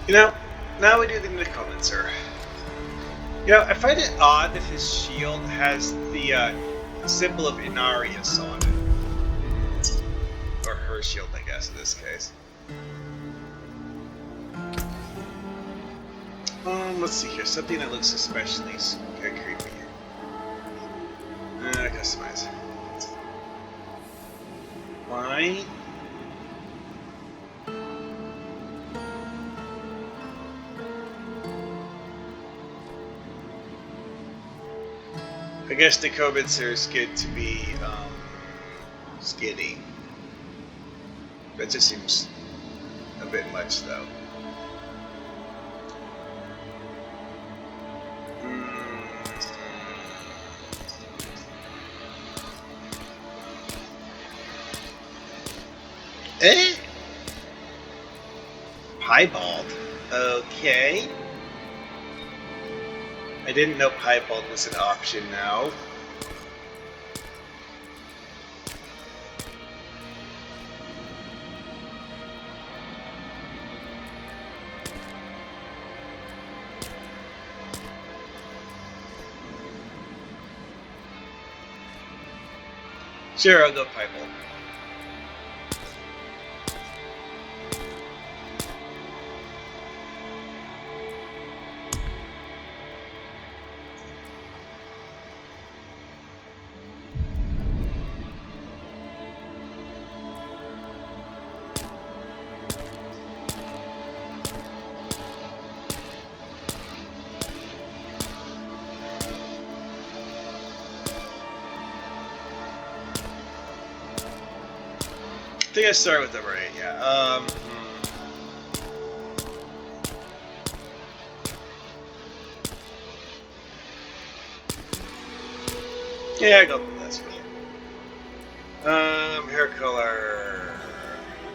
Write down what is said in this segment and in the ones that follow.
You know, now we do the Necromancer. You know, I find it odd that his shield has the symbol of Inarius on it. Or her shield, I guess, in this case. Let's see here. Something that looks especially creepy. Customize. Why? I guess the Necromancers get to be skinny. That just seems a bit much, though. Eh? Piebald. Okay. I didn't know Piebald was an option now. Sure, I'll go Piebald. I think I start with number 8, yeah. Yeah, I go with this one. Hair color.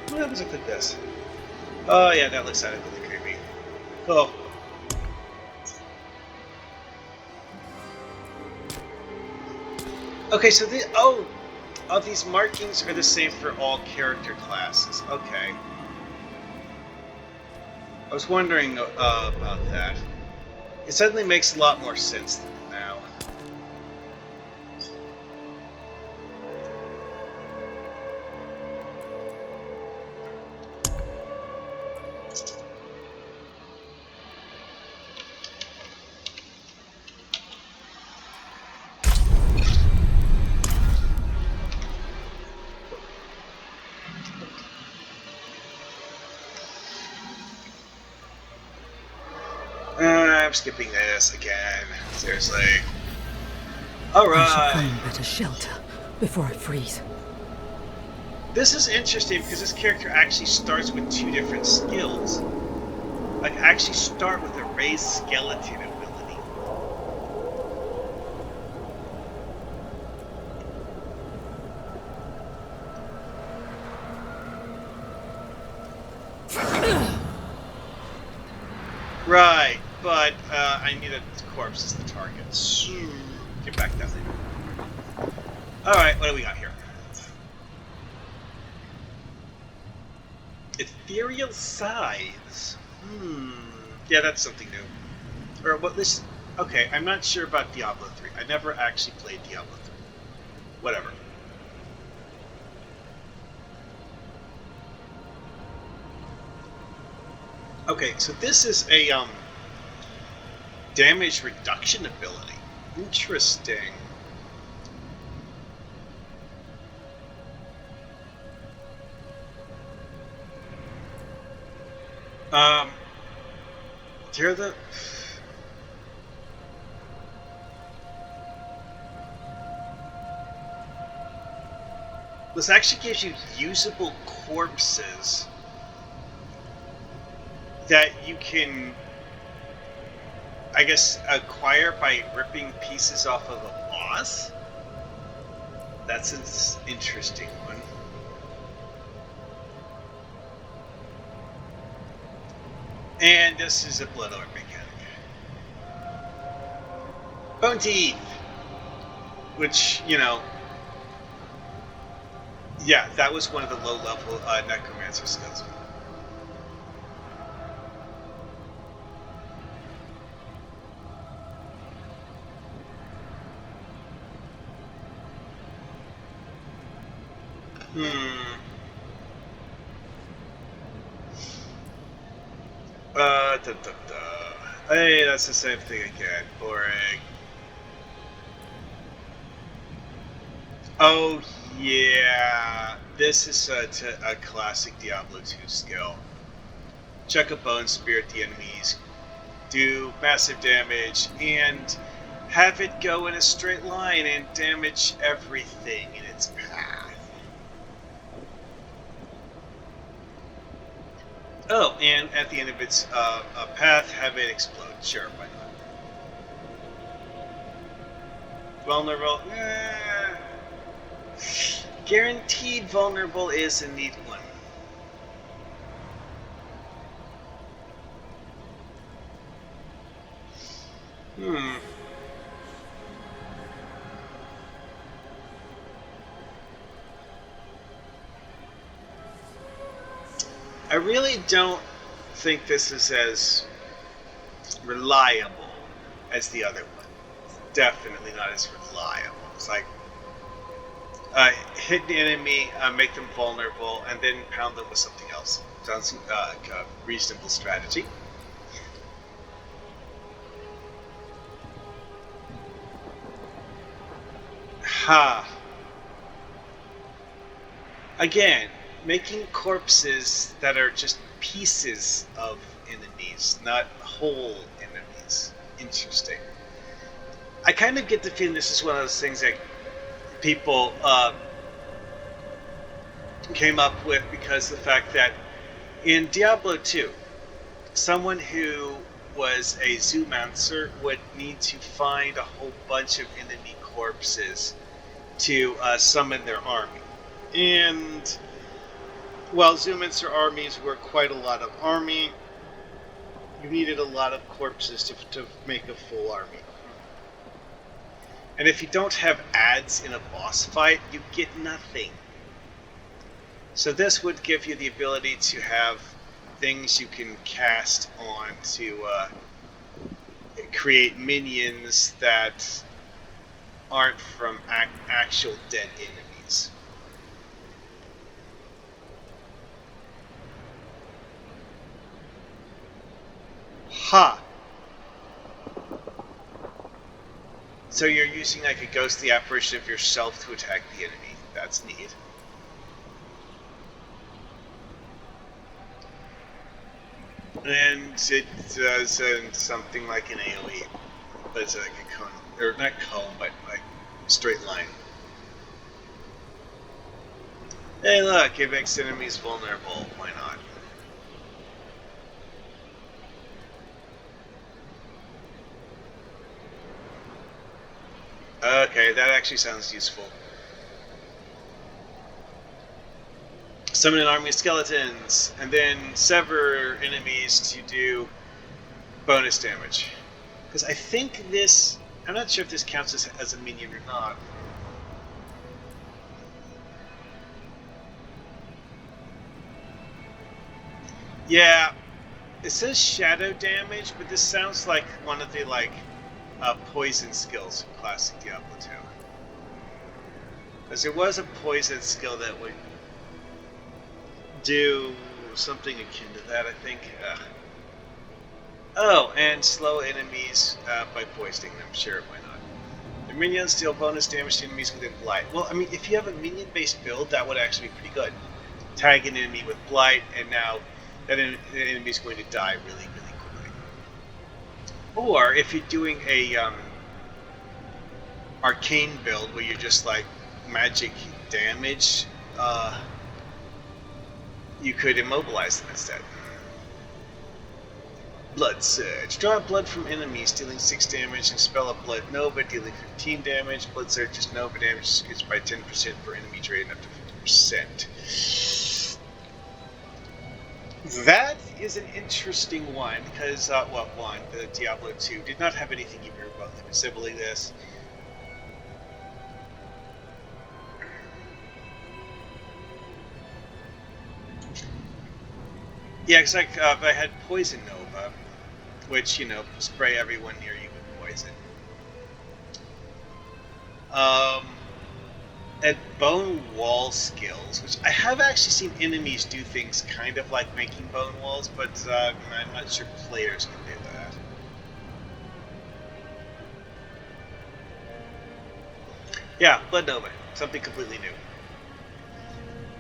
What happens if I put this? Oh, yeah, that looks adequately creepy. Cool. Okay, so these markings are the same for all character classes. Okay. I was wondering about that. It suddenly makes a lot more sense now. I'm skipping this again. Seriously. Alright. I should find better shelter before I freeze. This is interesting because this character actually starts with 2 different skills. Like, actually start with a raised skeleton ability. Right, but I need a corpse as the target. So, get back that way. Alright, what do we got here? Ethereal Scythes. Yeah, that's something new. Or what this... Okay, I'm not sure about Diablo 3. I never actually played Diablo 3. Whatever. Okay, so this is a damage reduction ability. Interesting. Here the... This actually gives you usable corpses that you can, I guess, acquire by ripping pieces off of a boss. That's an interesting one. And this is a Blood Orb mechanic. Bone Teeth! Which, you know... Yeah, that was one of the low-level Necromancer skills. Hmm. Da, da, da. Hey, that's the same thing again. Boring. Oh, yeah. This is a classic Diablo 2 skill. Chuck a bone spear at the enemies, do massive damage, and have it go in a straight line and damage everything in its path. Oh, and at the end of its path, have it explode. Sure, why not? Vulnerable. Guaranteed vulnerable is a neat one. Hmm. I really don't think this is as reliable as the other one. Definitely not as reliable. It's like hit the enemy, make them vulnerable, and then pound them with something else. Sounds like a reasonable strategy. Ha! Again, making corpses that are just pieces of enemies, not whole enemies. Interesting. I kind of get the feeling this is one of those things that people came up with because of the fact that in Diablo 2, someone who was a zoomancer would need to find a whole bunch of enemy corpses to summon their army. And while zoomancer armies were quite a lot of army, you needed a lot of corpses to make a full army. And if you don't have ads in a boss fight, you get nothing. So this would give you the ability to have things you can cast on to create minions that aren't from actual dead enemies. Ha! So you're using like a ghostly apparition of yourself to attack the enemy. That's neat. And it does something like an AoE, but it's like a cone, or not cone, but like straight line. Hey, look, it makes enemies vulnerable. Why not? Okay, that actually sounds useful. Summon an army of skeletons, and then sever enemies to do bonus damage. Because I think this... I'm not sure if this counts as a minion or not. Yeah, it says shadow damage, but this sounds like one of the, poison skills from classic Diablo 2. Because there was a poison skill that would do something akin to that, I think. Oh, and slow enemies by poisoning them. Sure, why not? The minions deal bonus damage to enemies within Blight. Well, I mean, if you have a minion-based build, that would actually be pretty good. Tag an enemy with Blight, and now that enemy is going to die really, really quickly. Or if you're doing a arcane build where you're just like magic damage, you could immobilize them instead. Blood Surge. Draw blood from enemies, dealing 6 damage, and spell a Blood Nova, dealing 15 damage. Blood Surge is Nova damage, increased by 10% for enemy drain up to 50%. That is an interesting one, because, the Diablo 2 did not have anything even remotely resembling this. Yeah, it's like I had Poison Nova, which, spray everyone near you with poison. at bone wall skills, which I have actually seen enemies do things kind of like making bone walls, but I'm not sure players can do that. Yeah, Blood Nova, something completely new.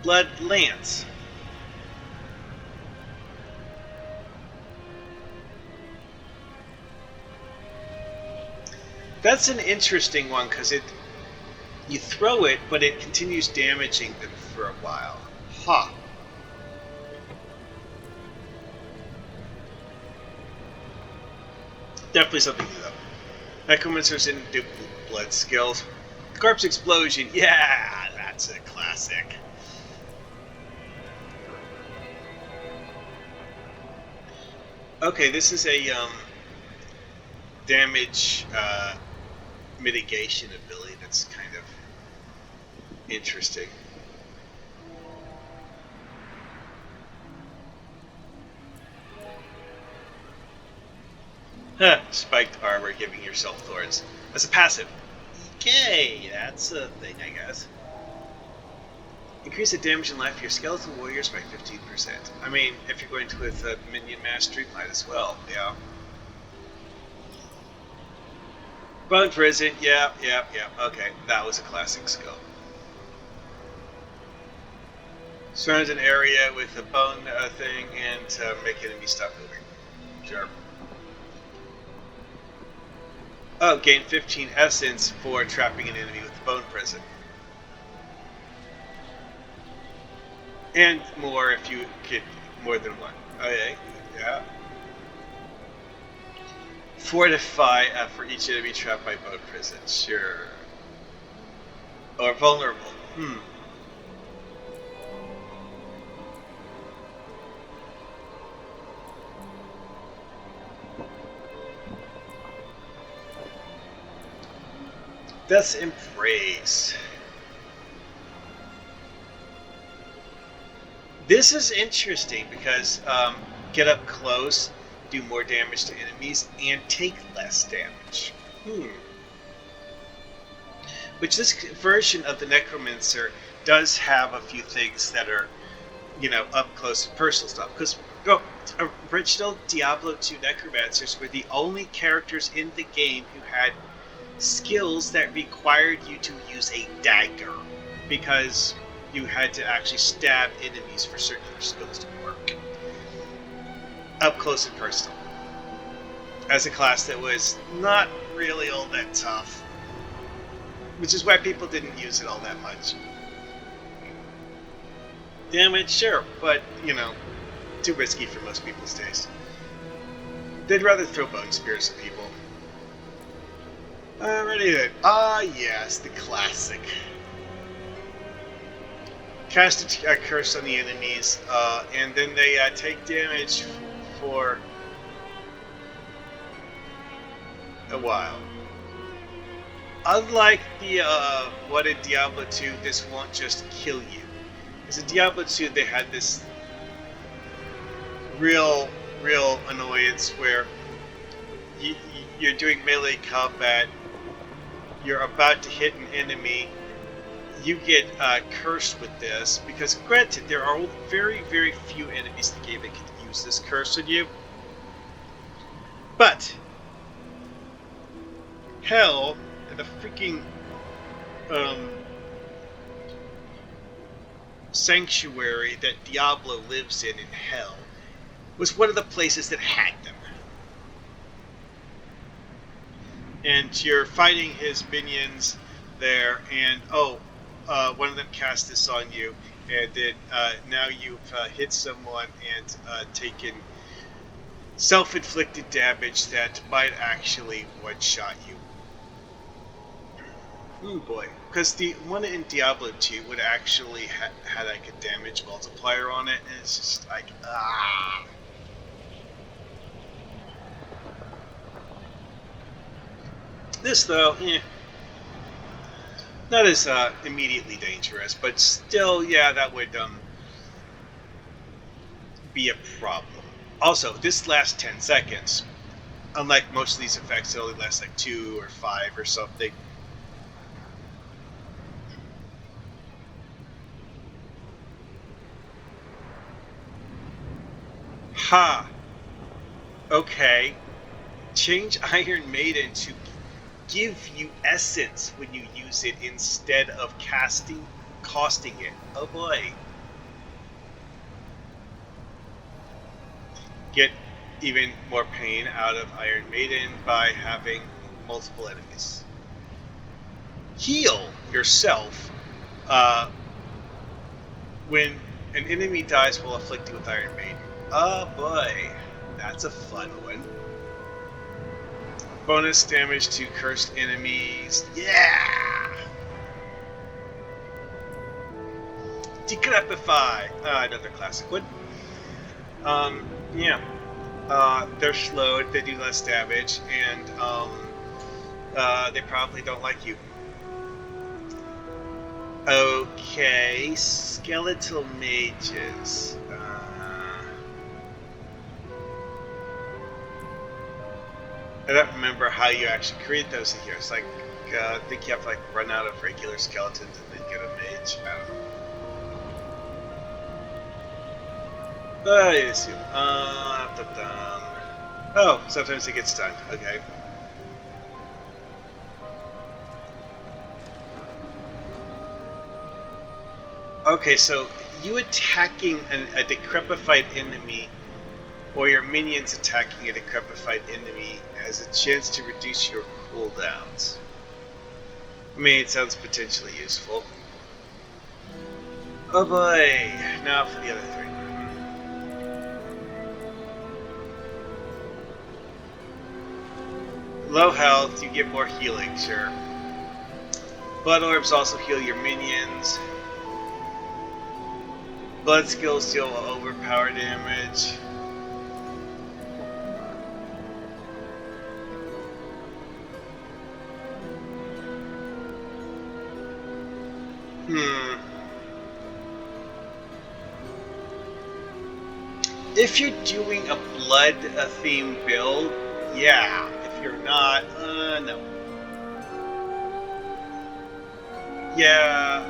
Blood Lance. That's an interesting one because you throw it, but it continues damaging them for a while. Huh. Definitely something new though. Necromancers didn't do blood skills. Corpse explosion, yeah, that's a classic. Okay, this is a damage mitigation ability that's kind of interesting. Spiked armor giving yourself thorns. That's a passive. Okay, that's a thing, I guess. Increase the damage and life of your skeleton warriors by 15%. I mean, if you're going to with minion mastery, might as well, yeah. Bone prison, yeah. Okay, that was a classic skill. Surround an area with a bone thing and make enemy stop moving. Sure. Oh, gain 15 essence for trapping an enemy with the bone prison. And more if you get more than one. Okay, yeah. Fortify for each enemy trapped by bone prison. Sure. Or vulnerable. Death's Embrace. This is interesting because get up close, do more damage to enemies, and take less damage. Which this version of the Necromancer does have a few things that are, up close and personal stuff. Because original Diablo II Necromancers were the only characters in the game who had skills that required you to use a dagger, because you had to actually stab enemies for certain skills to work. Up close and personal. As a class that was not really all that tough. Which is why people didn't use it all that much. Damage, sure, but, too risky for most people's taste. They'd rather throw bone spears at people. Ready then. Yes, the classic. Cast a curse on the enemies, and then they take damage for a while. Unlike the one in Diablo 2, this won't just kill you. Because in Diablo 2, they had this real annoyance where you're doing melee combat, you're about to hit an enemy, you get cursed with this, because granted, there are very few enemies in the game that can use this curse on you. But hell, the freaking sanctuary that Diablo lives in hell was one of the places that had them. And you're fighting his minions there, and one of them cast this on you, and then now you've hit someone and taken self-inflicted damage that might actually one-shot you. Ooh boy, because the one in Diablo 2 would actually had like a damage multiplier on it, and it's just like, ah. This though, not as immediately dangerous, but still, yeah, that would be a problem. Also, this lasts 10 seconds. Unlike most of these effects, it only lasts like 2 or 5 or something. Ha! Okay. Change Iron Maiden to give you essence when you use it instead of costing it. Oh boy. Get even more pain out of Iron Maiden by having multiple enemies. Heal yourself when an enemy dies while afflicted with Iron Maiden. Oh boy, that's a fun one. Bonus damage to cursed enemies. Yeah! Decrepify! Another classic one. Yeah. They're slowed, they do less damage, and they probably don't like you. Okay, skeletal mages. I don't remember how you actually create those in here. It's like, I think you have to like run out of regular skeletons and then get a mage. I don't know. I assume. Oh, sometimes it gets stunned. Okay. Okay, so you attacking a decrepified enemy or your minions attacking a decrepified enemy has a chance to reduce your cooldowns. I mean, it sounds potentially useful. Oh boy, now for the other three. Low health, you get more healing, sure. Blood orbs also heal your minions. Blood skills deal overpower damage. If you're doing a blood theme build, yeah. If you're not, no. Yeah.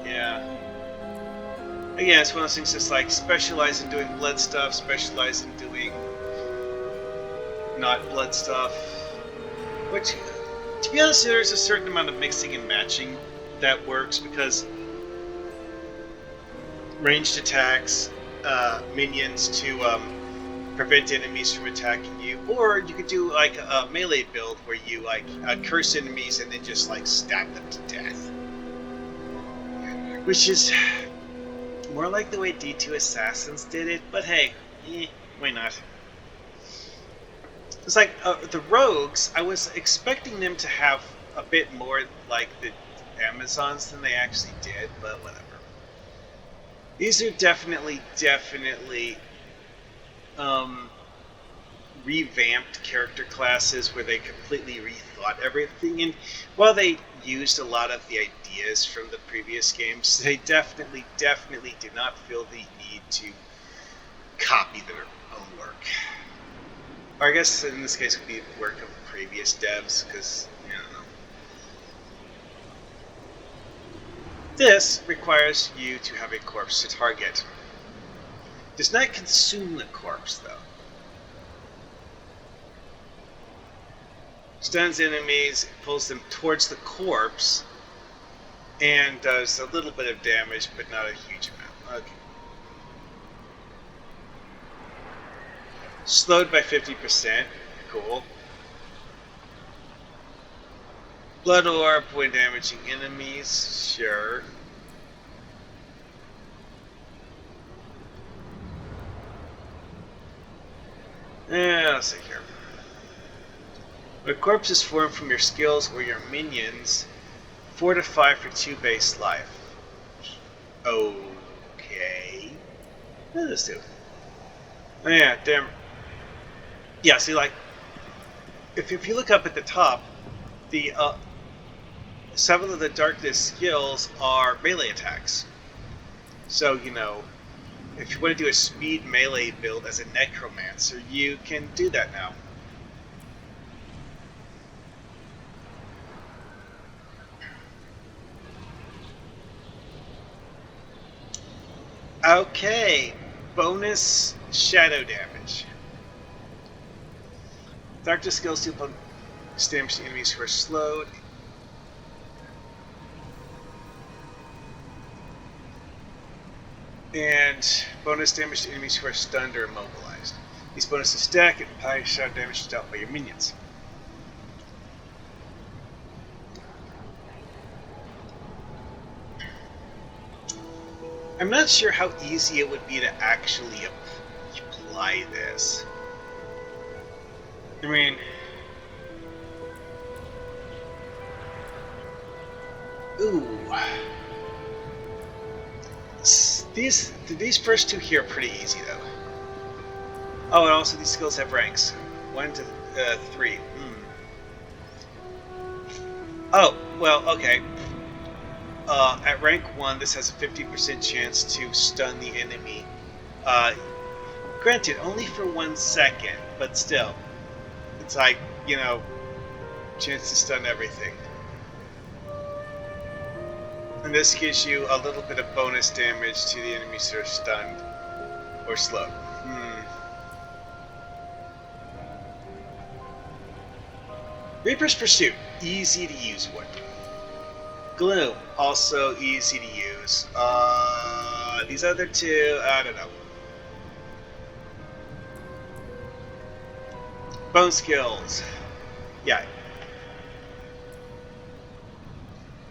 Yeah. Again, it's one of those things that's like specialize in doing blood stuff, specialize in doing not blood stuff. Which, to be honest, there's a certain amount of mixing and matching that works because ranged attacks, minions to prevent enemies from attacking you, or you could do like a melee build where you like curse enemies and then just like stab them to death, which is more like the way D2 Assassins did it. But hey, why not? It's like the rogues. I was expecting them to have a bit more like the Amazons than they actually did, but whatever. These are definitely revamped character classes where they completely rethought everything. And while they used a lot of the ideas from the previous games, they definitely did not feel the need to copy their own work. Or I guess in this case it would be work of previous devs, because, I don't know. This requires you to have a corpse to target. Does not consume the corpse, though. Stuns enemies, pulls them towards the corpse, and does a little bit of damage, but not a huge amount. Okay. Slowed by 50%. Cool. Blood orb when damaging enemies. Sure. Let's see here. When a corpse is formed from your skills or your minions, fortify for 2 base life. Okay. What does this do? Oh yeah, damn. Yeah, see, like, if you look up at the top, the Seven of the Darkness skills are melee attacks. So, you know, if you want to do a speed melee build as a Necromancer, you can do that now. Okay, bonus shadow damage. Darkness skills deal bonus damage to enemies who are slowed. And bonus damage to enemies who are stunned or immobilized. These bonuses stack and apply shadow damage dealt by your minions. I'm not sure how easy it would be to actually apply this. I mean, ooh. These first two here are pretty easy though. Oh, and also these skills have ranks. 1 to 3. Oh, well, okay. At rank 1, this has a 50% chance to stun the enemy. Granted, only for 1 second, but still. It's like, you know, chance to stun everything. And this gives you a little bit of bonus damage to the enemies that are stunned or slowed. Reaper's Pursuit, easy to use one. Gloom, also easy to use. These other two, I don't know. Bone skills. Yeah.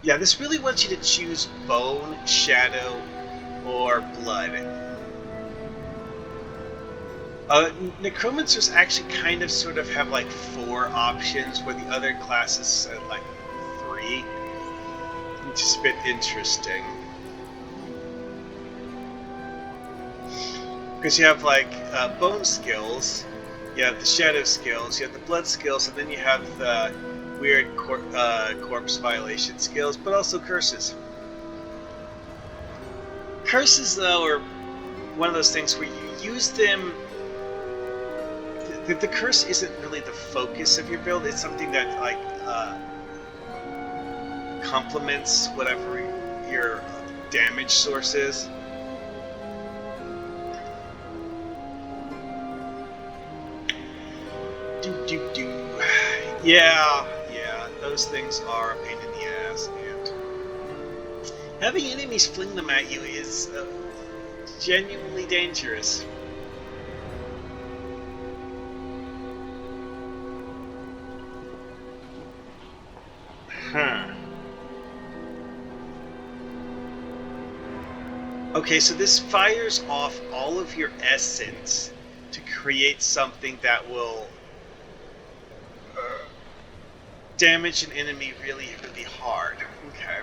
Yeah, this really wants you to choose Bone, Shadow, or Blood. Necromancers actually kind of sort of have like 4 options, where the other classes have like 3. Which is a bit interesting. Because you have like Bone skills, you have the Shadow skills, you have the Blood skills, and then you have the weird corpse violation skills, but also curses. Curses, though, are one of those things where you use them. The curse isn't really the focus of your build. It's something that like complements whatever your damage source is. Yeah, those things are a pain in the ass, and having enemies fling them at you is genuinely dangerous. Okay, so this fires off all of your essence to create something that will damage an enemy really, really hard. Okay.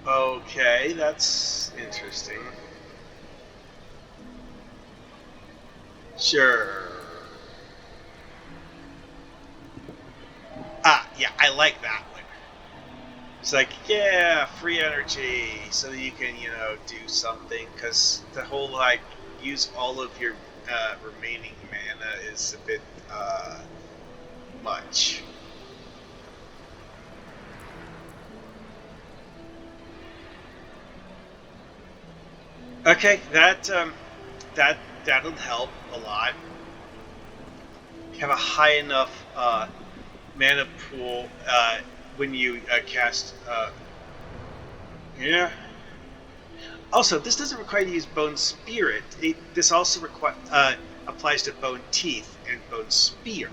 Okay, that's interesting. Sure. Yeah, I like that one. It's like, yeah, free energy, so that you can, you know, do something, because the whole, like, use all of your remaining mana is a bit, much. Okay, that'll help a lot. You have a high enough, mana pool, when you, cast, yeah. Also, this doesn't require you to use Bone Spirit. This also applies to Bone Teeth and Bone Spear.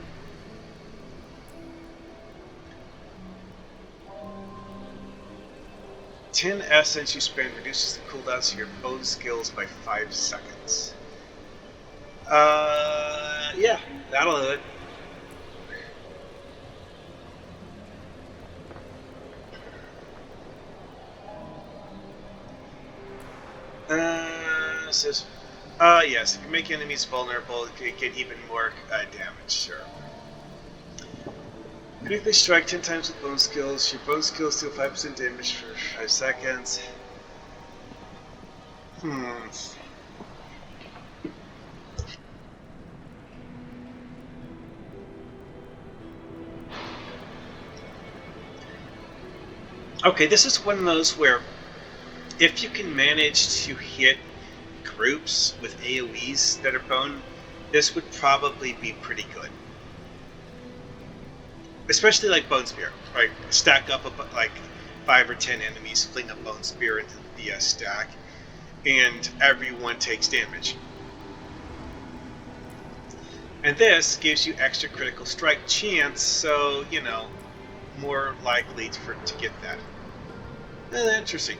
Ten essence you spend reduces the cooldowns of your bone skills by 5 seconds. Yeah, that'll do it. Says, yes, if you make enemies vulnerable, you get even more damage, sure. Critically strike 10 times with bone skills. Your bone skills deal 5% damage for 5 seconds. Okay, this is one of those where if you can manage to hit groups with AoEs that are bone, this would probably be pretty good. Especially like Bone Spear, right? Stack up like 5 or 10 enemies, fling a Bone Spear into the stack, and everyone takes damage. And this gives you extra critical strike chance, so, you know, more likely to get that. Interesting.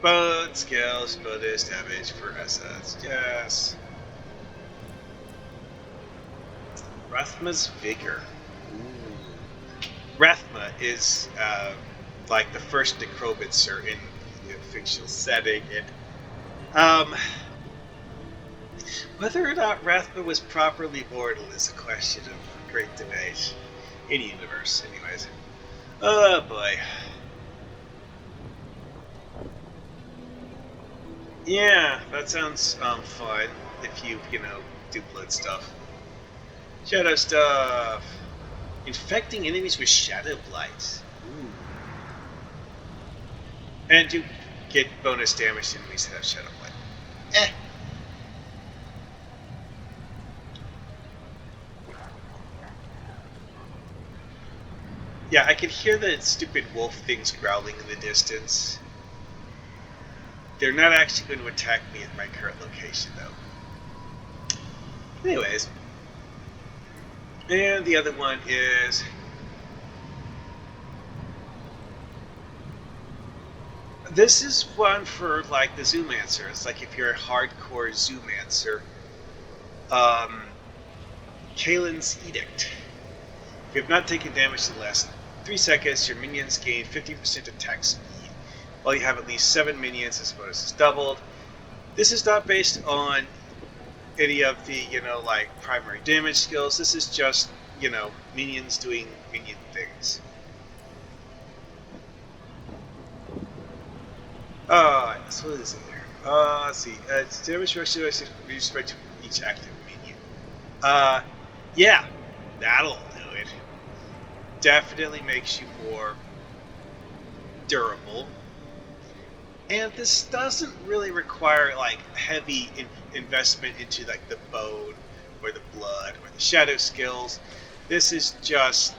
Bone skills, bonus damage for SS. Yes. Rathma's Vigor. Ooh. Rathma is like the first Necromancer in the fictional setting, and whether or not Rathma was properly mortal is a question of great debate in the universe, anyways. Oh boy. Yeah, that sounds fun if you do blood stuff. Shadow stuff. Infecting enemies with shadow blight. Ooh. And do get bonus damage to enemies that have shadow blight. Yeah, I can hear the stupid wolf things growling in the distance. They're not actually going to attack me at my current location, though. Anyways. And the other one is... This is one for, like, the Zoomancer. It's like if you're a hardcore Zoomancer. Kalen's Edict. If you have not taken damage in the last 3 seconds, your minions gain 50% attack speed. While you have at least 7 minions, this bonus is doubled. This is not based on any of the, like primary damage skills. This is just, minions doing minion things. So what is in there? Let's see. It's damage reduction with respect to each active minion. Yeah, that'll do it. Definitely makes you more durable. And this doesn't really require like heavy investment into like the bone or the blood or the shadow skills. This is just,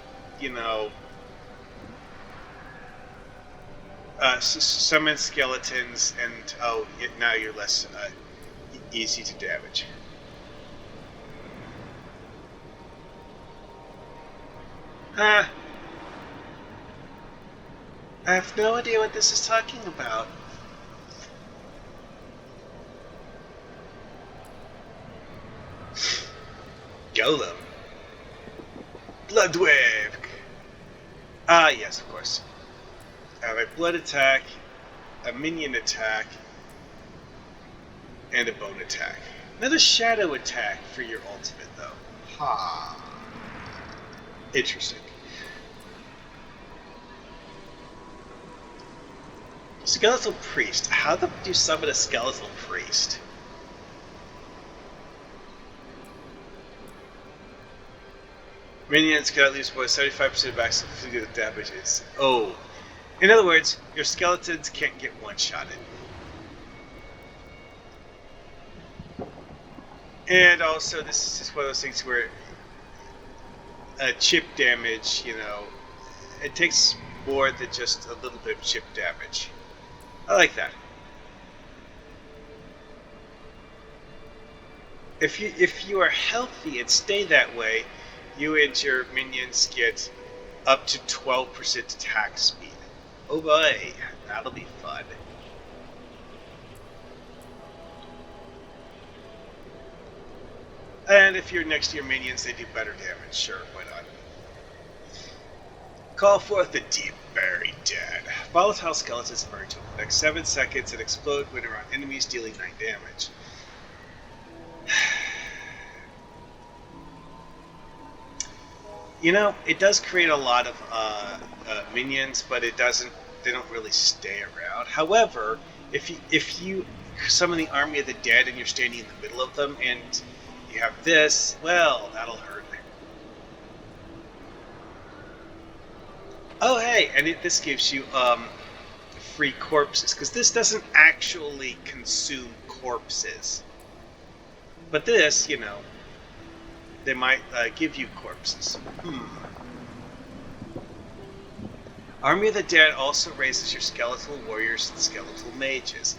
summon skeletons, and now you're less easy to damage. I have no idea what this is talking about. Golem. Bloodwave. Yes, of course. I have a blood attack, a minion attack, and a bone attack. Another shadow attack for your ultimate, though. Ha. Interesting. Skeletal Priest. How the do you summon a Skeletal Priest? Minions cannot lose more than 75% of maximum physical damages. Oh. In other words, your skeletons can't get one-shotted. And also, this is just one of those things where chip damage, it takes more than just a little bit of chip damage. I like that. If you are healthy and stay that way, you and your minions get up to 12% attack speed. Oh boy, that'll be fun. And if you're next to your minions, they do better damage. Sure, why not? Call forth the deep buried dead. Volatile skeletons emerge over the next 7 seconds and explode when around enemies, dealing 9 damage. It does create a lot of minions, but they don't really stay around. However, if you summon the army of the dead and you're standing in the middle of them and you have this, well, that'll hurt. Oh, hey, and this gives you free corpses, because this doesn't actually consume corpses. But this, you know, they might give you corpses. Army of the Dead also raises your skeletal warriors and skeletal mages.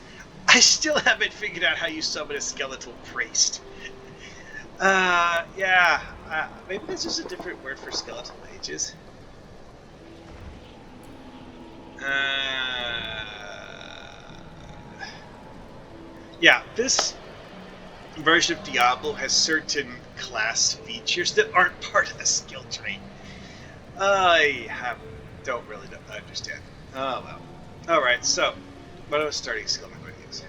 I still haven't figured out how you summon a skeletal priest. Yeah. Maybe there's just a different word for skeletal mages. Yeah, this version of Diablo has certain class features that aren't part of the skill tree. Don't really understand. Oh well. Alright, so what are starting skill I'm going to use?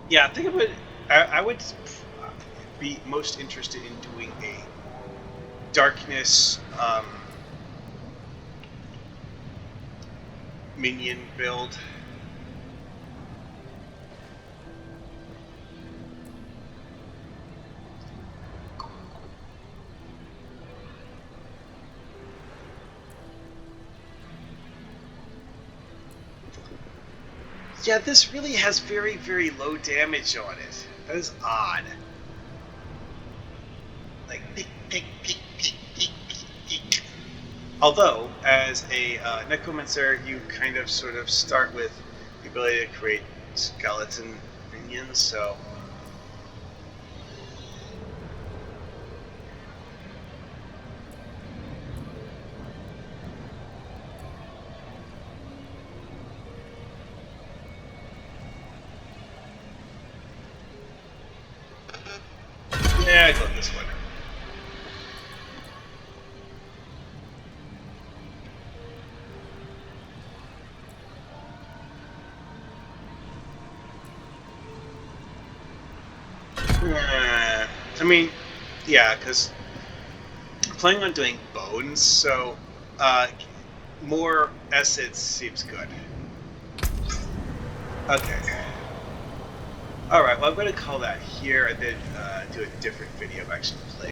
Yeah, think of it. I would be most interested in doing a darkness minion build. Yeah, this really has very, very low damage on it. That is odd. Like, peek, peek, peek, peek, peek, peek, peek. Although, as a Necromancer, you kind of sort of start with the ability to create skeleton minions, so... Yeah, I got this one. I mean, yeah, because I'm planning on doing bones, so more essence seems good. Okay. Alright, well I'm going to call that here and then do a different video of actually playing.